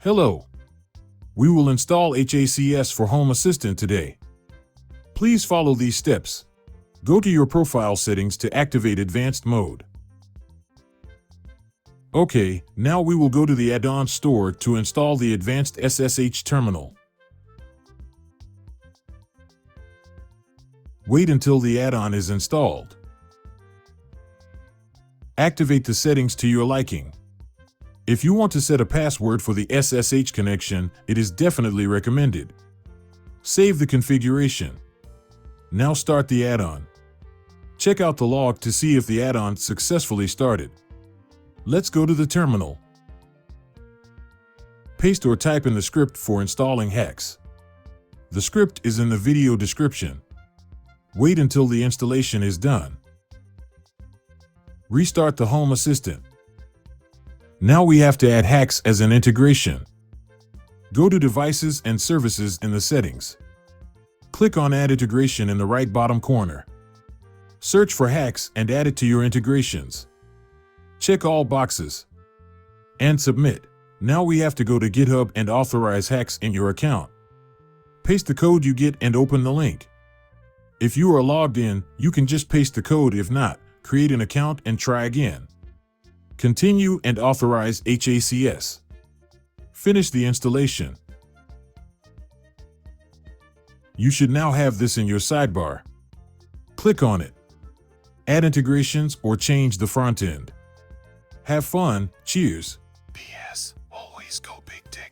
Hello. We will install HACS for Home Assistant today. Please follow these steps. Go to your profile settings to activate advanced mode. Okay, now we will go to the add-on store to install the advanced SSH terminal. Wait until the add-on is installed. Activate the settings to your liking. If you want to set a password for the SSH connection, it is definitely recommended. Save the configuration. Now start the add-on. Check out the log to see if the add-on successfully started. Let's go to the terminal. Paste or type in the script for installing HACS. The script is in the video description. Wait until the installation is done. Restart the Home Assistant. Now we have to add HACS as an integration. Go to Devices and Services in the settings. Click on Add Integration in the right bottom corner. Search for HACS and add it to your integrations. Check all boxes. And submit. Now we have to go to GitHub and authorize HACS in your account. Paste the code you get and open the link. If you are logged in, you can just paste the code. If not, create an account and try again. Continue and authorize HACS. Finish the installation. You should now have this in your sidebar. Click on it. Add integrations or change the front end. Have fun. Cheers. PS, always go big dick.